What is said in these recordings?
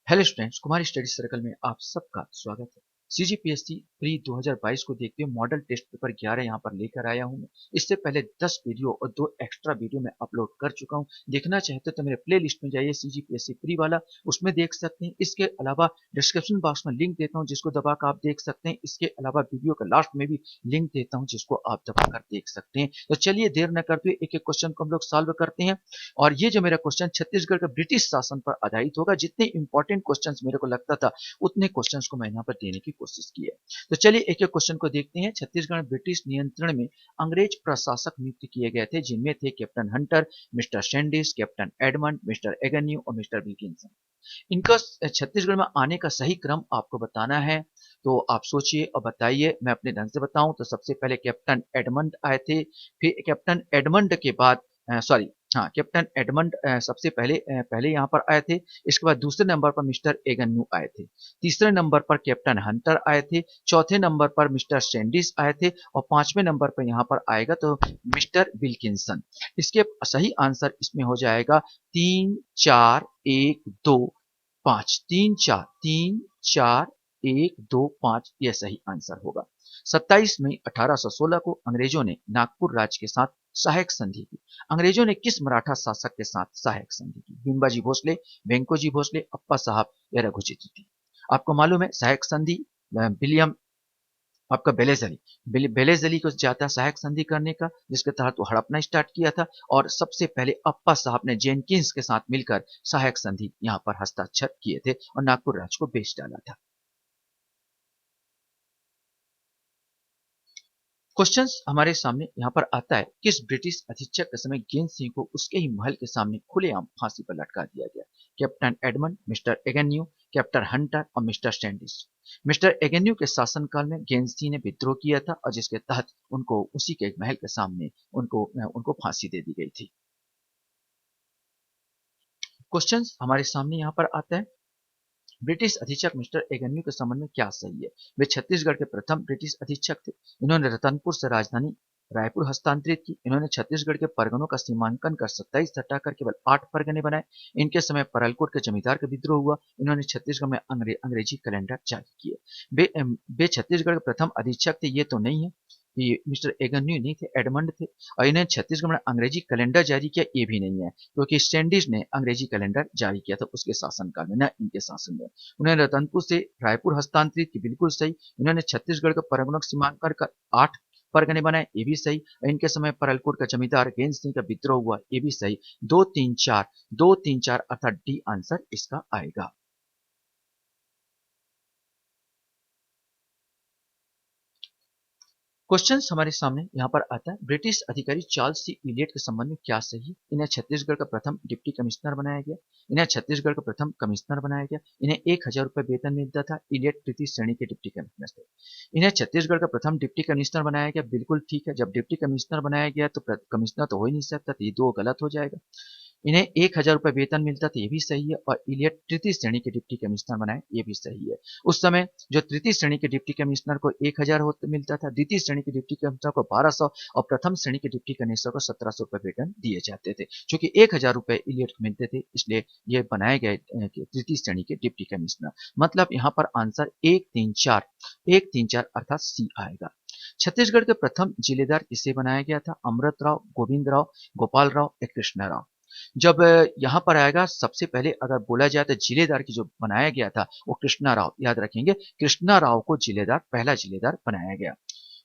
Hello students, कुमारी study circle में आप सबका स्वागत है। सीजीपीएससी प्री 2022 को देखते हुए मॉडल टेस्ट पेपर 11 यहाँ पर लेकर आया हूँ मैं। इससे पहले 10 वीडियो और 2 एक्स्ट्रा वीडियो मैं अपलोड कर चुका हूँ। देखना चाहते हो तो मेरे प्ले लिस्ट में जाइए, सीजीपीएससी प्री वाला, उसमें देख सकते हैं। इसके अलावा डिस्क्रिप्शन बॉक्स में लिंक देता हूँ जिसको दबाकर आप देख सकते हैं। इसके अलावा वीडियो के लास्ट में भी लिंक देता हूँ जिसको आप दबाकर देख सकते हैं। तो चलिए देर न करते हुए एक एक क्वेश्चन को हम लोग सॉल्व करते हैं। और ये जो मेरा क्वेश्चन छत्तीसगढ़ के ब्रिटिश शासन पर आधारित होगा। जितने इंपॉर्टेंट क्वेश्चंस मेरे को लगता था उतने क्वेश्चंस को मैं यहाँ पर देने की कोशिश की है। तो चलिए एक एक क्वेश्चन को देखते हैं। छत्तीसगढ़ में ब्रिटिश नियंत्रण में अंग्रेज प्रशासक नियुक्त किए गए थे, जिनमें थे captain Hunter, mister Sandis, captain Edmund, mister Agnew और मिस्टर विल्किंसन। इनका छत्तीसगढ़ में आने का सही क्रम आपको बताना है। तो आप सोचिए और बताइए, मैं अपने ढंग से बताऊं तो सबसे पहले कैप्टन एडमंड आए थे। फिर कैप्टन एडमंड के बाद सॉरी हाँ, कैप्टन एडमंड सबसे पहले यहाँ पर आए थे। इसके बाद दूसरे नंबर पर मिस्टर एगन्यू आए थे। तीसरे नंबर पर कैप्टन हंटर आए थे। चौथे नंबर पर मिस्टर सैंडिस आए थे और पांचवें नंबर पर यहाँ पर आएगा तो मिस्टर विल्किंसन। इसके सही आंसर इसमें हो जाएगा 3 4 1 2 5। 3 4 3 4 1 2 5, यह सही आंसर होगा। 27 मई 1816 को अंग्रेजों ने नागपुर राज्य के साथ सहायक संधि की। अंग्रेजों ने किस मराठा शासक के साथ सहायक संधि की? भीमबाजी भोसले, वेंकोजी भोसले, अप्पा साहब या रघुजी तिर्की। आपको मालूम है सहायक संधि विलियम आपका बेलेजली को जाता सहायक संधि करने का, जिसके तहत वो हड़पना स्टार्ट किया था। और सबसे पहले अप्पा साहब ने जेनकिंस के साथ मिलकर सहायक संधि यहाँ पर हस्ताक्षर किए थे और नागपुर राज्य को बेच डाला था। क्वेश्चंस हमारे सामने यहाँ पर आता है, किस ब्रिटिश अधीक्षक के समय गेंद सिंह को उसके ही महल के सामने खुलेआम फांसी पर लटका दिया गया? Captain Edmund, mister Agnew, captain Hunter और मिस्टर स्टैंडिस। मिस्टर एगन्यू के शासनकाल में गेंद सिंह ने विद्रोह किया था और जिसके तहत उनको उसी के महल के सामने उनको फांसी दे दी गई थी। क्वेश्चंस हमारे सामने यहाँ पर आता है, ब्रिटिश अधीक्षक मिस्टर एगन्यू के संबंध में क्या सही है? वे छत्तीसगढ़ के प्रथम ब्रिटिश अधीक्षक थे। इन्होंने रतनपुर से राजधानी रायपुर हस्तांतरित की। इन्होंने छत्तीसगढ़ के परगनों का सीमांकन कर 27 हटाकर केवल 8 परगने बनाए। इनके समय परलकोट के जमींदार का विद्रोह हुआ। इन्होंने छत्तीसगढ़ में अंग्रेजी कैलेंडर जारी किए। वे छत्तीसगढ़ के प्रथम अधीक्षक थे, ये तो नहीं है। ये मिस्टर एगन्यू नहीं थे, एडमंड थे। और इन्हें छत्तीसगढ़ में अंग्रेजी कैलेंडर जारी किया, ये भी नहीं है, क्योंकि स्टैंडिस ने अंग्रेजी कैलेंडर जारी किया था उसके शासनकाल में, न इनके शासन में। उन्होंने रतनपुर से रायपुर हस्तांतरित की, बिल्कुल सही। इन्होंने छत्तीसगढ़ के परगनों का सीमांकन कर 8 परगने बनाए, ये भी सही। इनके समय परलकोट का जमींदार गेंद सिंह का विद्रोह हुआ, ये भी सही। 2 3 4 2 3 4 अर्थात डी आंसर इसका आएगा। क्वेश्चंस हमारे सामने यहाँ पर आता है, ब्रिटिश अधिकारी चार्ल्स सी इलियट के संबंध में क्या सही है? इन्हें छत्तीसगढ़ का प्रथम डिप्टी कमिश्नर बनाया गया। इन्हें छत्तीसगढ़ का प्रथम कमिश्नर बनाया गया। इन्हें 1000 रुपये वेतन मिलता था। इलियट तृतीय श्रेणी के डिप्टी कमिश्नर थे। इन्हें छत्तीसगढ़ का प्रथम डिप्टी कमिश्नर बनाया गया, बिल्कुल ठीक है। जब डिप्टी कमिश्नर बनाया गया तो कमिश्नर तो हो ही नहीं सकता, तो ये दो गलत हो जाएगा। इन्हें 1000 रुपये वेतन मिलता था, ये भी सही है। और इलियट तृतीय श्रेणी के डिप्टी कमिश्नर बनाए, ये भी सही है। उस समय जो तृतीय श्रेणी के डिप्टी कमिश्नर को 1000 मिलता था, द्वितीय श्रेणी के डिप्टी कमिश्नर को 1200 और प्रथम श्रेणी के डिप्टी कमिश्नर को 1700 रुपये वेतन दिए जाते थे। चूंकि 1000 रुपये इलियट को मिलते थे, इसलिए ये बनाए गए तृतीय श्रेणी के डिप्टी कमिश्नर। मतलब यहाँ पर आंसर 1 3 4 अर्थात सी आएगा। छत्तीसगढ़ के प्रथम जिलेदार किसे बनाया गया था? अमृत राव, गोविंद राव, गोपाल राव या कृष्णा राव। जब यहाँ पर आएगा, सबसे पहले अगर बोला जाए तो जिलेदार की जो बनाया गया था वो कृष्णा राव, याद रखेंगे, कृष्णा राव को जिलेदार, पहला जिलेदार बनाया गया।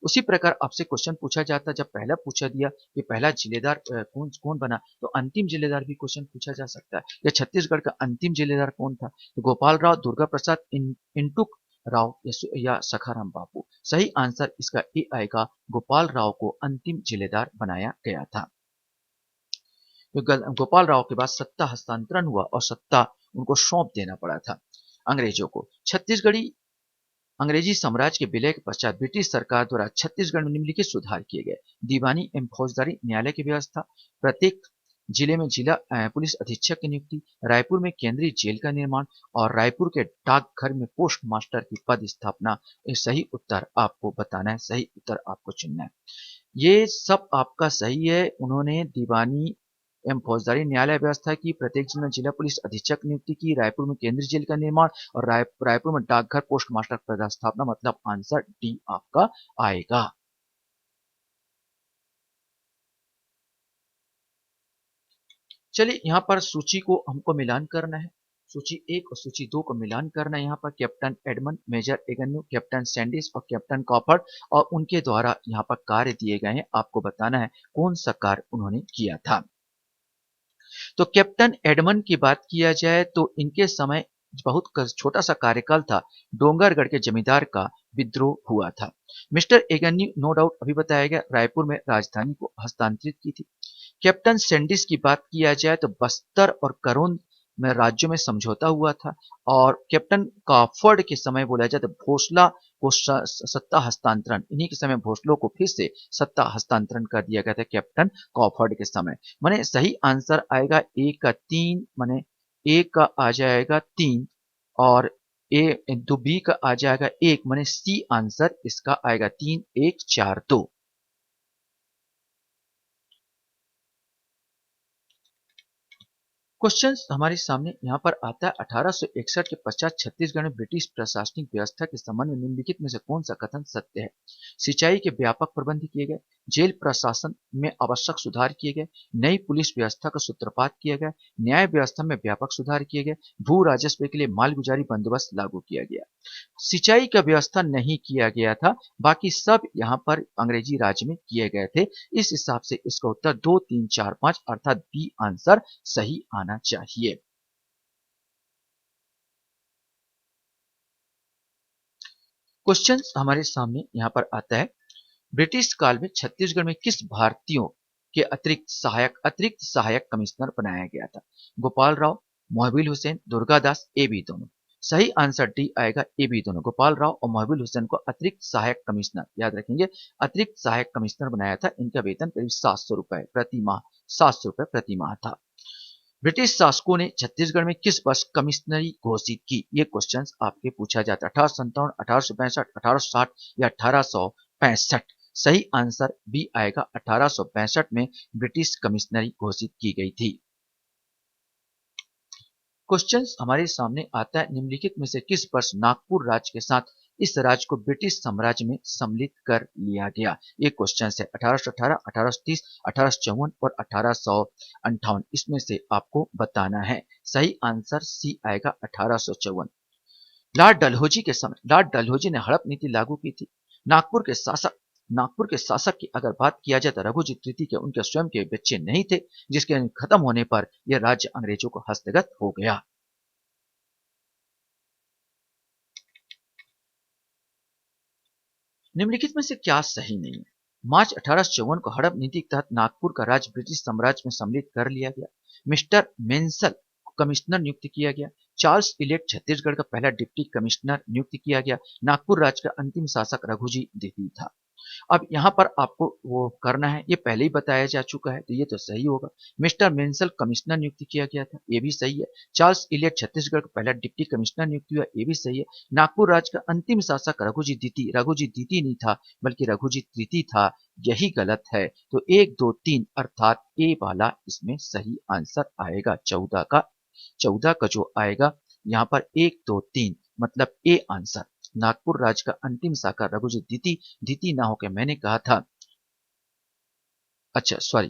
उसी प्रकार आपसे क्वेश्चन पूछा जाता, जब पहला पूछा दिया कि पहला जिलेदार कौन कौन बना, तो अंतिम जिलेदार भी क्वेश्चन पूछा जा सकता है। या छत्तीसगढ़ का अंतिम जिलेदार कौन था? तो गोपाल राव, दुर्गा प्रसाद, इंटुक राव या सखाराम बापू। सही आंसर इसका ए आएगा, गोपाल राव को अंतिम जिलेदार बनाया गया था। गोपाल राव के बाद सत्ता हस्तांतरण हुआ और सत्ता उनको सौंप देना पड़ा था अंग्रेजों को। छत्तीसगढ़ी अंग्रेजी साम्राज्य के विलय के पश्चात ब्रिटिश सरकार द्वारा छत्तीसगढ़ में निम्नलिखित सुधार किए गए। दीवानी एवं फौजदारी न्यायालय की व्यवस्था, प्रत्येक जिले में जिला पुलिस अधीक्षक की नियुक्ति, रायपुर में केंद्रीय जेल का निर्माण और रायपुर के डाकघर में पोस्ट मास्टर की पद स्थापना। सही उत्तर आपको बताना है, सही उत्तर आपको चुनना है। ये सब आपका सही है। उन्होंने दीवानी एवं फौजदारी न्यायालय व्यवस्था की, प्रत्येक जिले में जिला पुलिस अधीक्षक नियुक्ति की, रायपुर में केंद्रीय जेल का निर्माण और रायपुर में डाकघर पोस्ट मास्टर पदस्थापना। मतलब आंसर डी आपका आएगा। चलिए यहाँ पर सूची को हमको मिलान करना है। सूची 1 और सूची 2 को मिलान करना है। यहाँ पर captain Edmund, major Agnew, captain Sandys और कैप्टन कॉफर्ड और उनके द्वारा यहाँ पर कार्य दिए गए हैं। आपको बताना है कौन सा कार्य उन्होंने किया था। तो कैप्टन एडमंड की बात किया जाए तो इनके समय बहुत छोटा सा कार्यकाल था। डोंगरगढ़ के जमींदार का विद्रोह हुआ था। मिस्टर एगन्यू नो डाउट अभी बताया गया, रायपुर में राजधानी को हस्तांतरित की थी। कैप्टन सैंडिस की बात किया जाए तो बस्तर और करोन में राज्यों में समझौता हुआ था। और कैप्टन कॉफर्ड के समय बोला जाए तो भोसला को सत्ता हस्तांतरण, इन्हीं के समय भोसलों को फिर से सत्ता हस्तांतरण कर दिया गया था कैप्टन कॉफर्ड के समय। माने सही आंसर आएगा ए का 3, माने ए का आ जाएगा 3 और ए दो बी का आ जाएगा 1, माने सी आंसर इसका आएगा 3 1 4 2। क्वेश्चन हमारे सामने यहाँ पर आता है 1861 के पश्चात छत्तीसगढ़ में ब्रिटिश प्रशासनिक व्यवस्था के संबंध में निम्नलिखित में से कौन सा कथन सत्य है। सिंचाई के व्यापक प्रबंध किए गए, जेल प्रशासन में आवश्यक सुधार किए गए, नई पुलिस व्यवस्था का सूत्रपात किया गया, न्याय व्यवस्था में व्यापक सुधार किए गए, भू राजस्व के लिए मालगुजारी बंदोबस्त लागू किया गया। सिंचाई का व्यवस्था नहीं किया गया था, बाकी सब यहाँ पर अंग्रेजी राज में किए गए थे। इस हिसाब से इसका उत्तर 2 3 4 5 अर्थात बी आंसर सही आना चाहिए। क्वेश्चन हमारे सामने यहाँ पर आता है, ब्रिटिश काल में छत्तीसगढ़ में किस भारतीयों के अतिरिक्त सहायक कमिश्नर बनाया गया था। गोपाल राव, मोहबिल हुसैन, दुर्गादास, ए बी दोनों। सही आंसर डी आएगा, ए बी दोनों। गोपाल राव और मोहबिल हुसैन को अतिरिक्त सहायक कमिश्नर, याद रखेंगे, अतिरिक्त सहायक कमिश्नर बनाया था। इनका वेतन करीब 700 रुपए प्रति माह, 700 रुपए प्रति माह था। ब्रिटिश शासकों ने छत्तीसगढ़ में किस वर्ष कमिश्नरी घोषित की। ये क्वेश्चन आपके पूछा जाता है। 1857, 1865, 1860 या 1865। सही आंसर बी आएगा, 1865 में ब्रिटिश कमिश्नरी घोषित की गई थी। क्वेश्चन हमारे सामने आता है, निम्नलिखित में से किस वर्ष नागपुर राज्य के साथ इस राज्य को ब्रिटिश साम्राज्य में सम्मिलित कर लिया गया। ये क्वेश्चन है 1818, 1830, 1854 और 1858। इसमें से आपको बताना है। सही आंसर सी आएगा, 1854। लॉर्ड डलहौजी ने हड़प नीति लागू की थी। नागपुर के शासक की अगर बात किया जाए तो रघुजी तृतीय के उनके स्वयं के बच्चे नहीं थे, जिसके खत्म होने पर यह राज्य अंग्रेजों को हस्तगत हो गया। निम्नलिखित में से क्या सही नहीं है। मार्च 1854 को हड़प नीति के तहत नागपुर का राज्य ब्रिटिश साम्राज्य में सम्मिलित कर लिया गया। मिस्टर मेंसल को कमिश्नर नियुक्त किया गया। चार्ल्स इलेट छत्तीसगढ़ का पहला डिप्टी कमिश्नर नियुक्त किया गया। नागपुर राज्य का अंतिम शासक रघुजी द्वितीय था। अब यहाँ पर आपको वो करना है, ये पहले ही बताया जा चुका है तो ये तो सही होगा। मिस्टर मेंसल कमिश्नर नियुक्त किया गया था, ये भी सही है। चार्ल्स इलियट छत्तीसगढ़ का पहला डिप्टी कमिश्नर नियुक्त हुआ, ये भी सही है। नागपुर राज्य का अंतिम शासक रघुजी द्वितीय नहीं था बल्कि रघुजी तृतीय था, यही गलत है। तो 1 2 3 अर्थात ए वाला इसमें सही आंसर आएगा। 14 का जो आएगा यहाँ पर 1 2 3 मतलब ए आंसर। नागपुर राज्य का अंतिम शाखा रघुजी द्वितीय ना होकर मैंने कहा था, अच्छा सॉरी,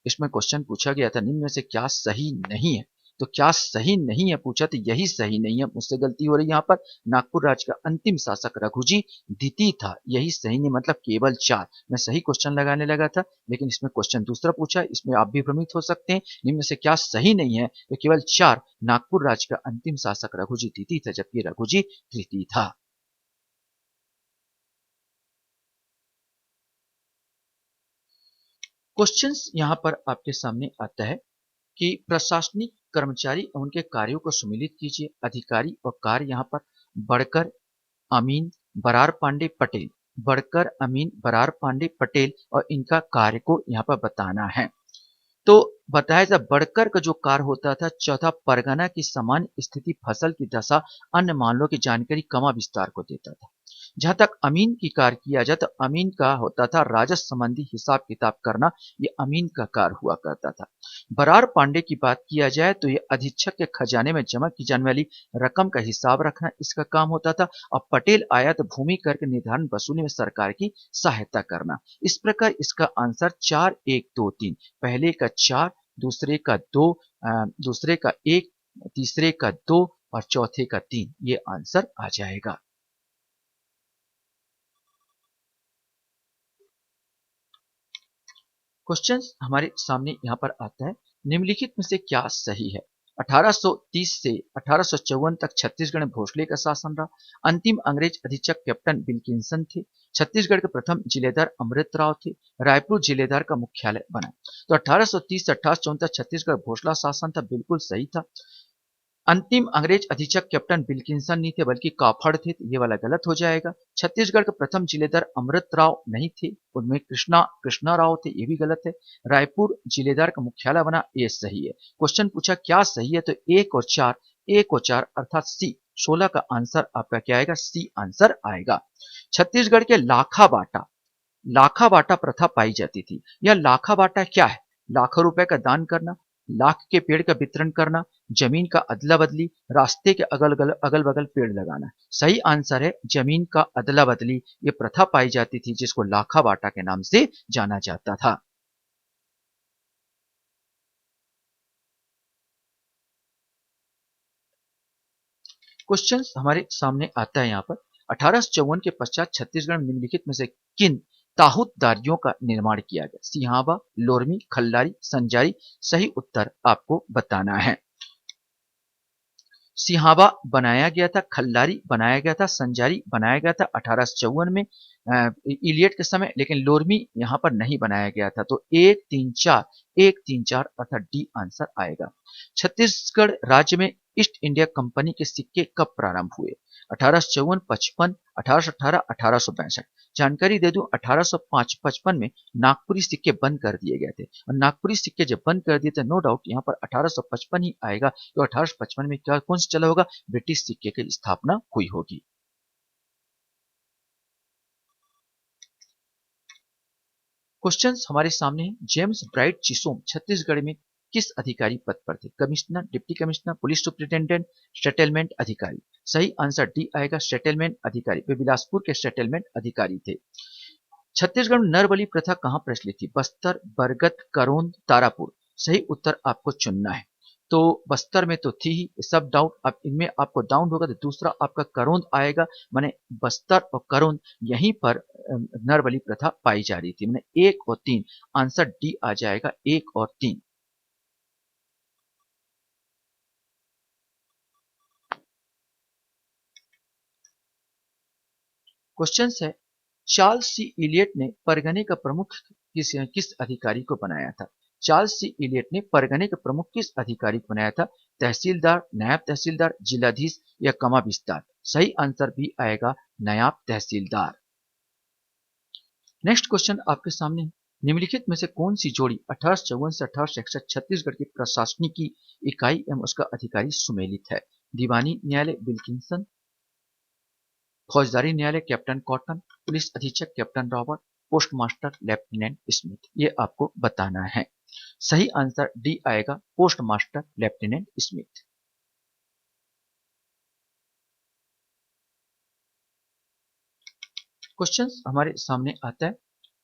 इसमें क्वेश्चन पूछा गया था निम्न में से क्या सही नहीं है। तो क्या सही नहीं है पूछा, तो यही सही नहीं है, मुझसे गलती हो रही है। यहाँ पर नागपुर राज्य का अंतिम शासक रघुजी द्वितीय था, यही सही नहीं, मतलब केवल 4। मैं सही क्वेश्चन लगाने लगा था, लेकिन इसमें क्वेश्चन दूसरा पूछा, इसमें आप भी भ्रमित हो सकते हैं। निम्न में से क्या सही नहीं है, तो केवल 4। नागपुर राज्य का अंतिम शासक रघुजी द्वितीय था, जबकि रघुजी तृतीय था। क्वेश्चंस यहाँ पर आपके सामने आता है कि प्रशासनिक कर्मचारी और उनके कार्यों को सम्मिलित कीजिए। अधिकारी और कार्य यहाँ पर बढ़कर अमीन बरार पांडे पटेल, बढ़कर अमीन बरार पांडे पटेल और इनका कार्य को यहाँ पर बताना है। तो बताया था बढ़कर का जो कार्य होता था, चौथा परगना की सामान्य स्थिति, फसल की दशा, अन्य मामलों की जानकारी, कमा विस्तार को देता था। जहां तक अमीन की कार्य किया जाए तो अमीन का होता था राजस्व संबंधी हिसाब किताब करना, ये अमीन का कार्य हुआ करता था। बरार पांडे की बात किया जाए तो ये अधीक्षक के खजाने में जमा की जाने वाली रकम का हिसाब रखना इसका काम होता था। और पटेल आया तो भूमि कर के निर्धारण वसूली में सरकार की सहायता करना। इस प्रकार इसका आंसर 4, 1, 2, 3, पहले का 4, दूसरे का 2, दूसरे का 1, तीसरे का 2 और चौथे का 3, ये आंसर आ जाएगा। क्वेश्चन हमारे सामने यहाँ पर आता है, निम्नलिखित में से क्या सही है? 1830 से 1854 तक छत्तीसगढ़ में भोसले का शासन रहा। अंतिम अंग्रेज अधीक्षक कैप्टन विल्किंसन थे। छत्तीसगढ़ के प्रथम जिलेदार अमृतराव थे। रायपुर जिलेदार का मुख्यालय बना। तो 1830 से 1854 तक छत्तीसगढ़ भोसला शासन था, बिल्कुल सही था। अंतिम अंग्रेज अधीक्षक कैप्टन विल्किंसन नहीं थे बल्कि काफड़ थे, तो ये वाला गलत हो जाएगा। छत्तीसगढ़ के प्रथम जिलेदार अमृतराव नहीं थे, उनमें कृष्णा कृष्णा राव थे, ये भी गलत है। रायपुर जिलेदार का मुख्यालय बना, ये सही है। क्वेश्चन पूछा क्या सही है, तो 1 और 4 अर्थात सी 16 का आंसर आपका क्या आएगा? सी आंसर आएगा। छत्तीसगढ़ के लाखा बाटा प्रथा पाई जाती थी। यह लाखा बाटा क्या है? लाखों रुपए का दान करना, लाख के पेड़ का वितरण करना, जमीन का अदला बदली, रास्ते के अगल बगल पेड़ लगाना। सही आंसर है जमीन का अदला बदली। ये प्रथा पाई जाती थी जिसको लाखा बाटा के नाम से जाना जाता था। क्वेश्चन हमारे सामने आता है यहाँ पर, 1854 के पश्चात छत्तीसगढ़ में निम्नलिखित में से किन ताहूतदारियों का निर्माण किया गया? सिहावा, लोरमी, खल्लारी, संजारी। सही उत्तर आपको बताना है। सिहावा बनाया गया था, खल्लारी बनाया गया था, संजारी बनाया गया था 1854 में इलियट के समय, लेकिन लोरमी यहां पर नहीं बनाया गया था। तो 1, 3, 4 अर्थात डी आंसर आएगा। छत्तीसगढ़ राज्य में ईस्ट इंडिया कंपनी के सिक्के कब प्रारंभ हुए? 1854, 55, 1818, 1862। जानकारी दे दूं, 1855 में नागपुरी सिक्के बंद कर दिए गए थे, और नागपुरी सिक्के जब बंद कर दिए थे, नो डाउट यहाँ पर 1855 ही आएगा। तो 1855 में क्या कौन सा चला होगा? ब्रिटिश सिक्के की स्थापना हुई होगी। क्वेश्चंस हमारे सामने है, जेम्स ब्राइट चिसोम छत्तीसगढ़ में किस अधिकारी पद पर थे? Commissioner, deputy commissioner, police superintendent, settlement अधिकारी। सही आंसर डी आएगा, सेटलमेंट अधिकारी। वे बिलासपुर के सेटलमेंट अधिकारी थे। छत्तीसगढ़ में नर बलि प्रथा कहाँ प्रचलित थी? बस्तर, बरगद, करोंद, तारापुर। सही उत्तर आपको चुनना है। तो बस्तर में तो थी ही, सब डाउट। अब इनमें आपको डाउट होगा तो दूसरा आपका करोंद आएगा। माने बस्तर और करोंद यहीं पर नर बलि प्रथा पाई जा रही थी। माने 1 और 3 आंसर डी आ जाएगा, 1 और 3। क्वेश्चन है, चार्ल्स सी इलियट ने परगने का प्रमुख किस अधिकारी को बनाया था? चार्ल्स सी इलियट ने परगने का प्रमुख किस अधिकारी को बनाया था? तहसीलदार, नायब तहसीलदार, जिलाधीश या कमाविस्तार। सही आंसर भी आएगा, नायब तहसीलदार। नेक्स्ट क्वेश्चन आपके सामने है, निम्नलिखित में से कौन सी जोड़ी 1854 से 1861 छत्तीसगढ़ की प्रशासनिक इकाई एवं उसका अधिकारी सुमेलित है? दीवानी न्यायालय विल्किंसन, फौजदारी न्यायालय कैप्टन कॉटन, पुलिस अधीक्षक captain Robert, post master lieutenant Smith. ये आपको बताना है। सही आंसर डी आएगा, post master lieutenant Smith. Question हमारे सामने आता है,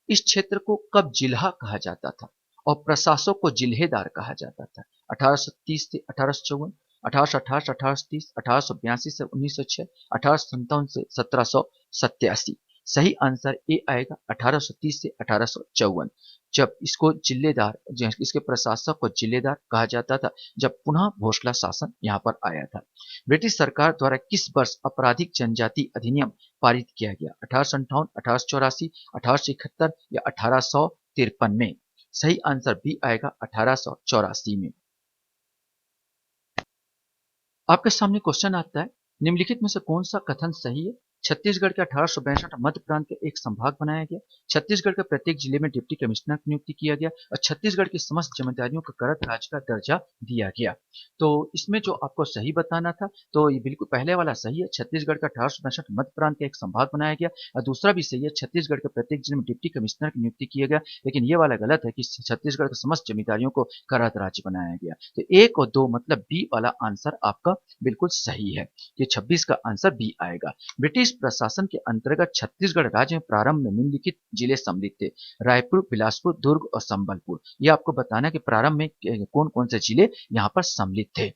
इस क्षेत्र को कब जिल्हा कहा जाता था और प्रशासक को जिल्हेदार कहा जाता था? 1830 से 1854, 1828 से 1830, 1882 से 1906, 1857 से 1787। सही आंसर ए आएगा, 1830 से 1854। जब इसको जिलेदार, इसके प्रशासक को जिलेदार कहा जाता था, जब पुनः भोसला शासन यहाँ पर आया था। ब्रिटिश सरकार द्वारा किस वर्ष आपराधिक जनजाति अधिनियम पारित किया गया? 1858, 1884, 1871 या 1853 में? सही आंसर बी आएगा, 1884 में। आपके सामने क्वेश्चन आता है, निम्नलिखित में से कौन सा कथन सही है? छत्तीसगढ़ के 1862 मध्य प्रांत के एक संभाग बनाया गया। छत्तीसगढ़ के प्रत्येक जिले में डिप्टी कमिश्नर की नियुक्ति किया गया और छत्तीसगढ़ की समस्त जिम्मेदारियों को करत राज्य का दर्जा दिया गया। तो इसमें जो आपको सही बताना था, तो ये बिल्कुल पहले वाला सही है। छत्तीसगढ़ का 1862 मध्य प्रांत का एक संभाग बनाया गया और दूसरा भी सही है, छत्तीसगढ़ के प्रत्येक जिले में डिप्टी कमिश्नर की नियुक्ति किया गया। लेकिन ये वाला गलत है कि छत्तीसगढ़ के समस्त जमींदारियों को करत राज्य बनाया गया। तो 1 और 2 मतलब बी वाला आंसर आपका बिल्कुल सही है। ये 26 का आंसर बी आएगा। ब्रिटिश प्रशासन के अंतर्गत छत्तीसगढ़ राज्य में प्रारंभ में निम्नलिखित जिले सम्मिलित थे: रायपुर, बिलासपुर, दुर्ग और संबलपुर। ये आपको बताना है कि प्रारंभ में कौन कौन से जिले यहाँ पर सम्मिलित थे।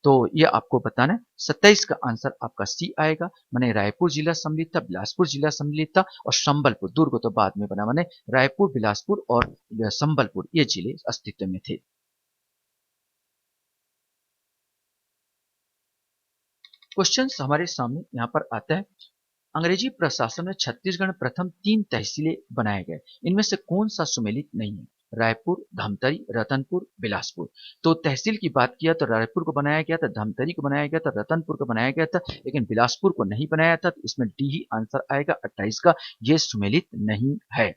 तो ये आपको बताना है। 27 का आंसर आपका सी आएगा, माने रायपुर जिला सम्मिलित था, बिलासपुर जिला सम्मिलित था और संबलपुर, दुर्ग तो बाद में बना, माने रायपुर, बिलासपुर और संबलपुर ये जिले अस्तित्व में थे। क्वेश्चन हमारे सामने यहाँ पर आता है, अंग्रेजी प्रशासन में छत्तीसगढ़ में प्रथम 3 तहसीलें बनाए गए, इनमें से कौन सा सुमेलित नहीं है? रायपुर, धमतरी, रतनपुर, बिलासपुर। तो तहसील की बात किया तो रायपुर को बनाया गया था, धमतरी को बनाया गया था, रतनपुर को बनाया गया था, लेकिन बिलासपुर को नहीं बनाया था। तो इसमें डी ही आंसर आएगा 28 का, ये सुमेलित नहीं है।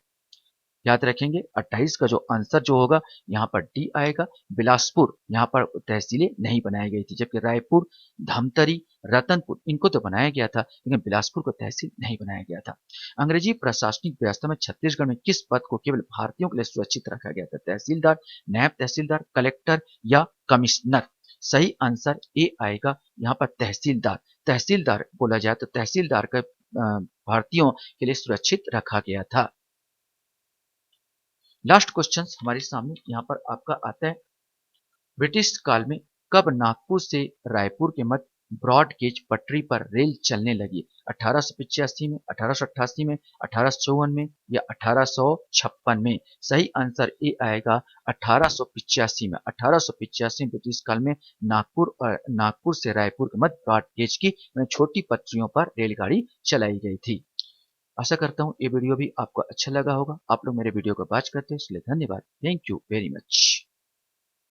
याद रखेंगे 28 का जो आंसर जो होगा यहाँ पर डी आएगा। बिलासपुर यहाँ पर तहसीलें नहीं बनाई गई थी, जबकि रायपुर, धमतरी, रतनपुर इनको तो बनाया गया था, लेकिन बिलासपुर को तहसील नहीं बनाया गया था। अंग्रेजी प्रशासनिक व्यवस्था में छत्तीसगढ़ में किस पद को केवल भारतीयों के लिए सुरक्षित रखा गया था? तहसीलदार, नायब तहसीलदार, कलेक्टर या कमिश्नर? सही आंसर ए आएगा यहाँ पर तहसीलदार। तहसीलदार बोला जाए तो तहसीलदार का भारतीयों के लिए सुरक्षित रखा गया था। लास्ट क्वेश्चन हमारे सामने यहाँ पर आपका आता है, ब्रिटिश काल में कब नागपुर से रायपुर के मध्य ब्रॉड गेज पटरी पर रेल चलने लगी? 1885 में, 1888 में, 1854 में या 1856 में? सही आंसर ए आएगा 1885 में। 1885 में ब्रिटिश काल में नागपुर से रायपुर के मध्य ब्रॉड गेज की छोटी पटरियों पर रेलगाड़ी चलाई गई थी। आशा करता हूँ ये वीडियो भी आपको अच्छा लगा होगा। आप लोग मेरे वीडियो को वॉच करते हैं इसलिए धन्यवाद। Thank you very much.